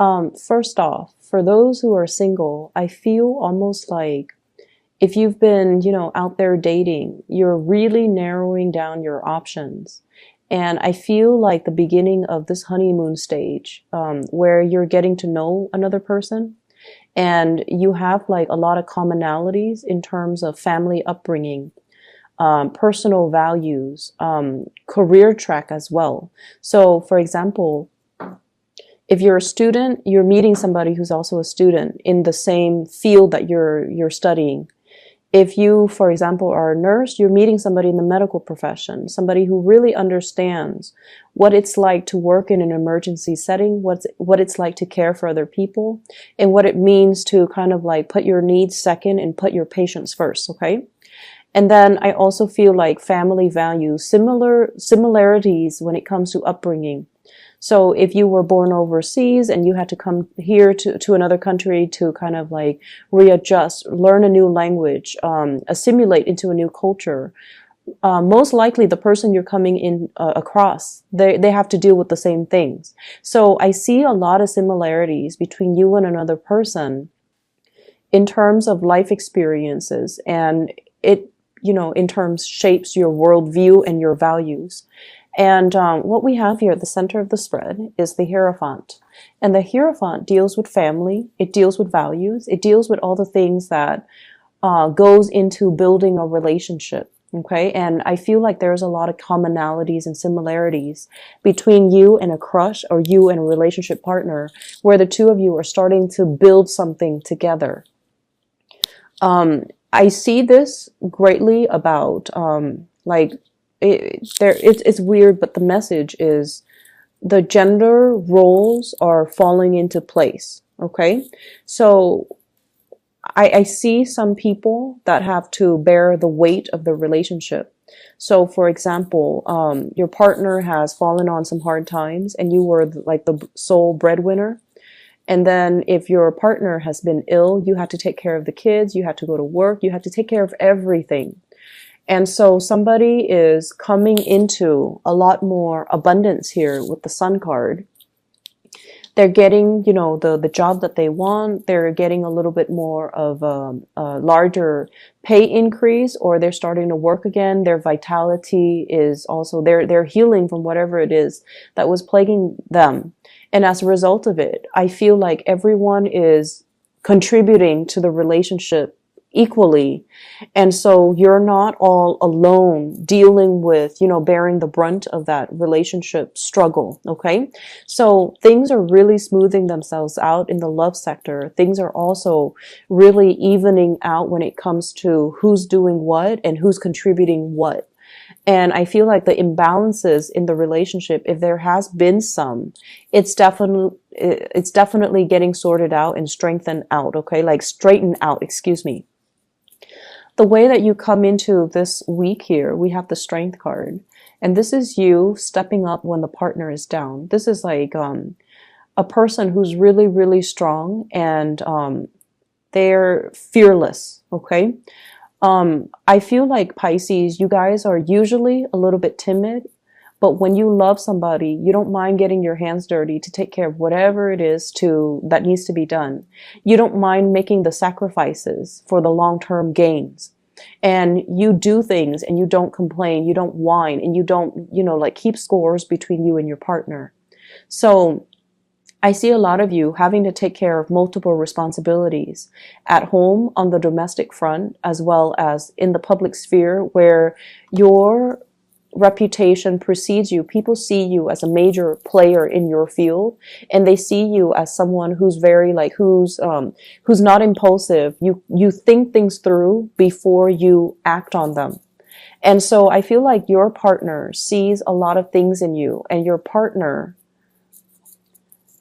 First off, for those who are single, I feel almost like if you've been, out there dating, you're really narrowing down your options. And I feel like the beginning of this honeymoon stage, where you're getting to know another person and you have like a lot of commonalities in terms of family upbringing, personal values, career track as well. So, for example, if you're a student, you're meeting somebody who's also a student in the same field that you're studying. If you, for example, are a nurse, you're meeting somebody in the medical profession, somebody who really understands what it's like to work in an emergency setting, what it's like to care for other people, and what it means to kind of like put your needs second and put your patients first, okay? And then I also feel like family values, similarities when it comes to upbringing. So if you were born overseas and you had to come here to another country to kind of like readjust, learn a new language, assimilate into a new culture, most likely the person you're coming in across, they have to deal with the same things. So I see a lot of similarities between you and another person in terms of life experiences, and it, in terms shapes your worldview and your values. And what we have here at the center of the spread is the Hierophant. And the Hierophant deals with family, it deals with values, it deals with all the things that goes into building a relationship. Okay, and I feel like there's a lot of commonalities and similarities between you and a crush or you and a relationship partner, where the two of you are starting to build something together. I see this greatly about it's weird, but the message is the gender roles are falling into place. Okay, so I see some people that have to bear the weight of the relationship. So, for example, your partner has fallen on some hard times, and you were like the sole breadwinner. And then if your partner has been ill, you had to take care of the kids, you had to go to work, you had to take care of everything. And so somebody is coming into a lot more abundance here with the Sun card. They're getting, the job that they want. They're getting a little bit more of a larger pay increase, or they're starting to work again. Their vitality is also, they're healing from whatever it is that was plaguing them. And as a result of it, I feel like everyone is contributing to the relationship equally. And so you're not all alone dealing with, bearing the brunt of that relationship struggle. Okay. So things are really smoothing themselves out in the love sector. Things are also really evening out when it comes to who's doing what and who's contributing what. And I feel like the imbalances in the relationship, if there has been some, it's definitely getting sorted out and strengthened out. Okay. Like straightened out, excuse me. The way that you come into this week here, we have the Strength card. And this is you stepping up when the partner is down. This is like a person who's really, really strong, and they're fearless, okay? I feel like Pisces, you guys are usually a little bit timid, but when you love somebody, you don't mind getting your hands dirty to take care of whatever it is that needs to be done. You don't mind making the sacrifices for the long-term gains. And you do things and you don't complain, you don't whine, and you don't, keep scores between you and your partner. So I see a lot of you having to take care of multiple responsibilities at home on the domestic front, as well as in the public sphere where your reputation precedes you. People see you as a major player in your field, and they see you as someone who's very who's not impulsive. You think things through before you act on them. And so I feel like your partner sees a lot of things in you, and your partner,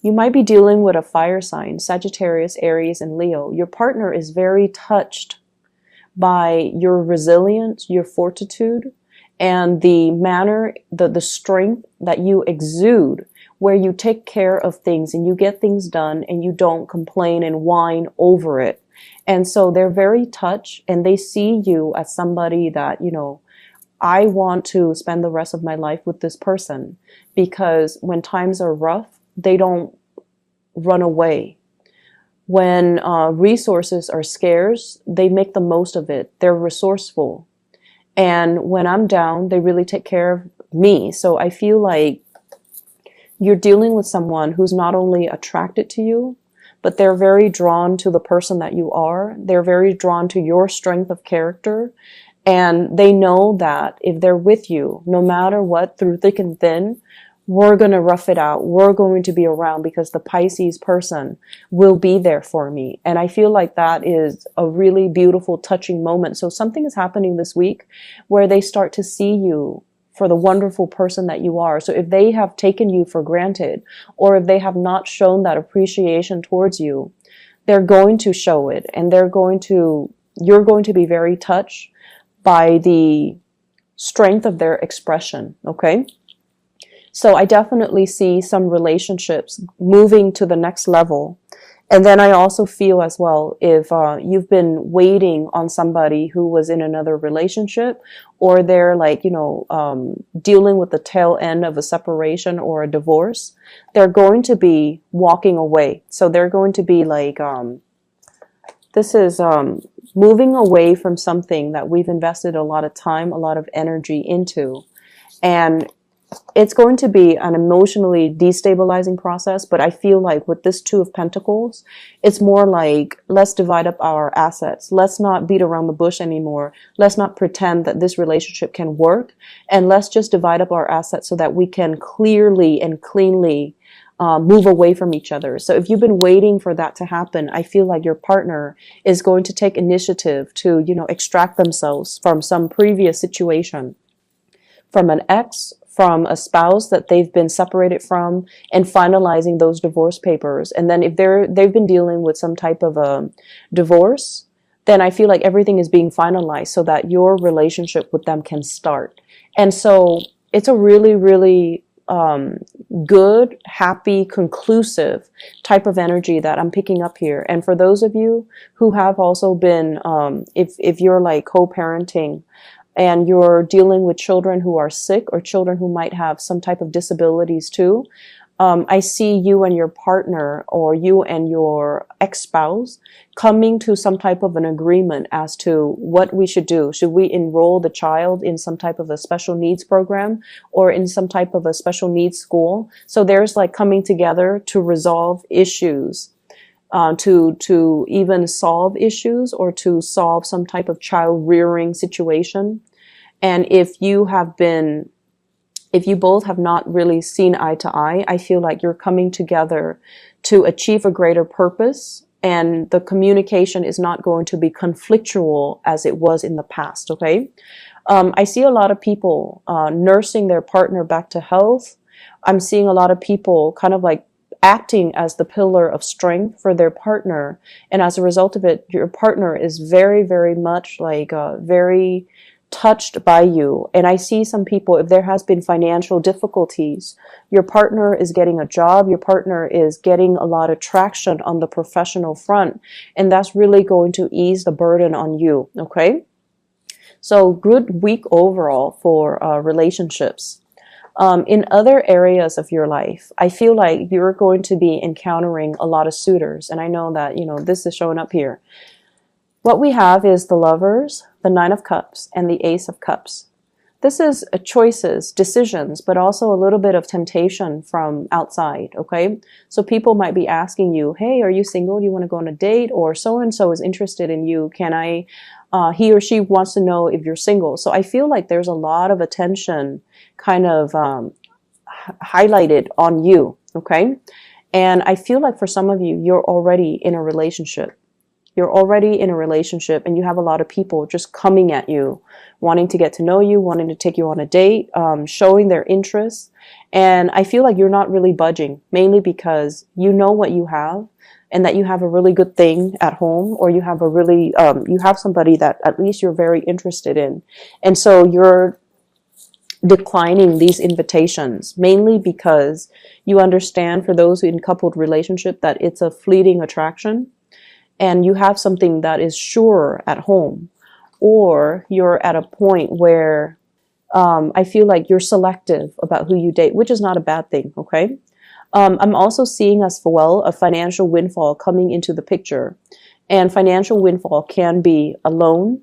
you might be dealing with a fire sign, Sagittarius, Aries, and Leo. Your partner is very touched by your resilience, your fortitude, and the manner, the strength that you exude, where you take care of things and you get things done and you don't complain and whine over it. And so they're very touched, and they see you as somebody that, I want to spend the rest of my life with this person, because when times are rough, they don't run away. When resources are scarce, they make the most of it. They're resourceful. And when I'm down, they really take care of me. So I feel like you're dealing with someone who's not only attracted to you, but they're very drawn to the person that you are. They're very drawn to your strength of character. And they know that if they're with you, no matter what, through thick and thin, we're going to rough it out. We're going to be around because the Pisces person will be there for me. And I feel like that is a really beautiful, touching moment. So something is happening this week where they start to see you for the wonderful person that you are. So if they have taken you for granted, or if they have not shown that appreciation towards you, they're going to show it, and you're going to be very touched by the strength of their expression. Okay. So I definitely see some relationships moving to the next level. And then I also feel as well, if you've been waiting on somebody who was in another relationship, or they're like, dealing with the tail end of a separation or a divorce, they're going to be walking away. So they're going to be like, this is moving away from something that we've invested a lot of time, a lot of energy into. And it's going to be an emotionally destabilizing process, but I feel like with this Two of Pentacles, it's more like, let's divide up our assets. Let's not beat around the bush anymore. Let's not pretend that this relationship can work. And let's just divide up our assets so that we can clearly and cleanly move away from each other. So if you've been waiting for that to happen, I feel like your partner is going to take initiative to, extract themselves from some previous situation, from an ex, from a spouse that they've been separated from, and finalizing those divorce papers. And then if they've been dealing with some type of a divorce, then I feel like everything is being finalized so that your relationship with them can start. And so it's a really, really good, happy, conclusive type of energy that I'm picking up here. And for those of you who have also been, if you're like co-parenting, and you're dealing with children who are sick, or children who might have some type of disabilities too, I see you and your partner, or you and your ex-spouse, coming to some type of an agreement as to what we should do. Should we enroll the child in some type of a special needs program, or in some type of a special needs school? So there's like coming together to resolve issues. To even solve issues, or to solve some type of child rearing situation. And if you both have not really seen eye to eye, I feel like you're coming together to achieve a greater purpose, and the communication is not going to be conflictual as it was in the past. Okay. I see a lot of people nursing their partner back to health. I'm seeing a lot of people kind of like acting as the pillar of strength for their partner. And as a result of it, your partner is very, very much like very touched by you. And I see some people, if there has been financial difficulties, your partner is getting a job, your partner is getting a lot of traction on the professional front, and that's really going to ease the burden on you. Okay. So good week overall for relationships. In other areas of your life, I feel like you're going to be encountering a lot of suitors. And I know that, this is showing up here. What we have is the Lovers, the Nine of Cups, and the Ace of Cups. This is choices, decisions, but also a little bit of temptation from outside, okay? So people might be asking you, hey, are you single? Do you want to go on a date? Or so-and-so is interested in you. He or she wants to know if you're single. So I feel like there's a lot of attention kind of highlighted on you, okay? And I feel like for some of you, you're already in a relationship. You're already in a relationship, and you have a lot of people just coming at you, wanting to get to know you, wanting to take you on a date, showing their interest. And I feel like you're not really budging, mainly because you know what you have, and that you have a really good thing at home, or you have you have somebody that at least you're very interested in. And so you're declining these invitations, mainly because you understand, for those in coupled relationship, that it's a fleeting attraction, and you have something that is sure at home, or you're at a point where I feel like you're selective about who you date, which is not a bad thing, okay? I'm also seeing as well a financial windfall coming into the picture. And financial windfall can be a loan,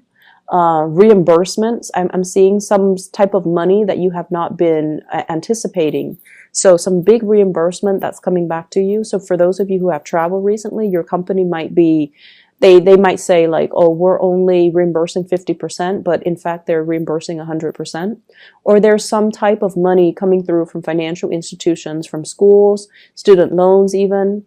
reimbursements. I'm seeing some type of money that you have not been anticipating. So some big reimbursement that's coming back to you. So for those of you who have traveled recently, your company might be, they might say like, oh, we're only reimbursing 50%, but in fact they're reimbursing 100%. Or there's some type of money coming through from financial institutions, from schools, student loans even,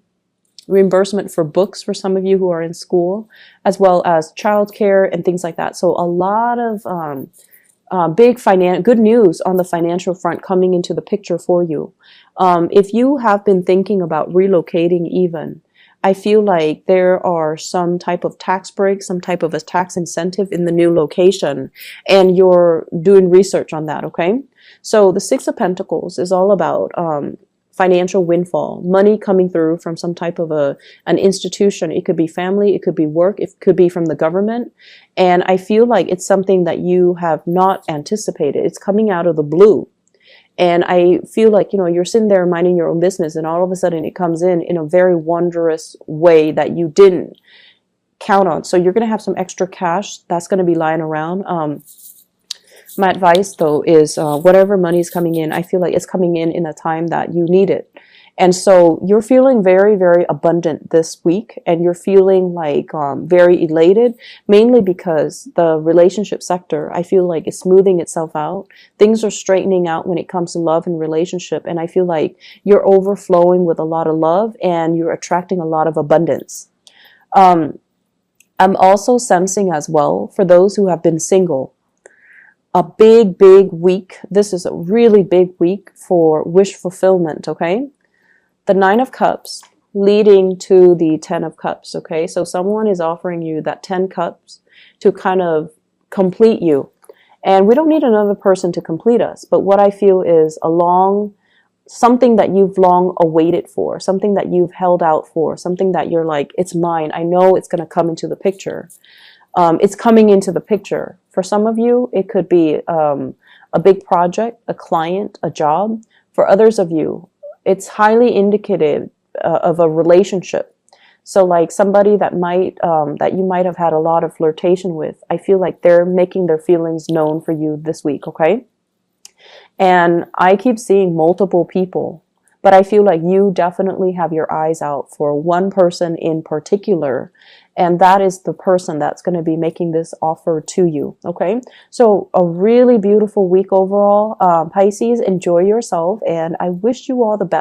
reimbursement for books for some of you who are in school, as well as childcare and things like that. So a lot of good news on the financial front coming into the picture for you. If you have been thinking about relocating even, I feel like there are some type of tax break, some type of a tax incentive in the new location, and you're doing research on that, okay? So the Six of Pentacles is all about financial windfall, money coming through from some type of an institution. It could be family, it could be work, it could be from the government. And I feel like it's something that you have not anticipated. It's coming out of the blue. And I feel like, you know, you're sitting there minding your own business, and all of a sudden it comes in a very wondrous way that you didn't count on. So you're going to have some extra cash that's going to be lying around. My advice, though, is whatever money is coming in, I feel like it's coming in a time that you need it. And so you're feeling very, very abundant this week, and you're feeling like very elated, mainly because the relationship sector, I feel like, is smoothing itself out. Things are straightening out when it comes to love and relationship, and I feel like you're overflowing with a lot of love, and you're attracting a lot of abundance. I'm also sensing as well, for those who have been single, a big, big week. This is a really big week for wish fulfillment, okay? The Nine of Cups leading to the Ten of Cups, okay? So someone is offering you that 10 cups to kind of complete you. And we don't need another person to complete us, but what I feel is something that you've long awaited for, something that you've held out for, something that you're like, it's mine. I know it's going to come into the picture. It's coming into the picture. For some of you, it could be a big project, a client, a job. For others of you, it's highly indicative of a relationship. So like somebody that you might have had a lot of flirtation with, I feel like they're making their feelings known for you this week, okay? And I keep seeing multiple people, but I feel like you definitely have your eyes out for one person in particular, and that is the person that's going to be making this offer to you, okay? So a really beautiful week overall. Pisces, enjoy yourself, and I wish you all the best.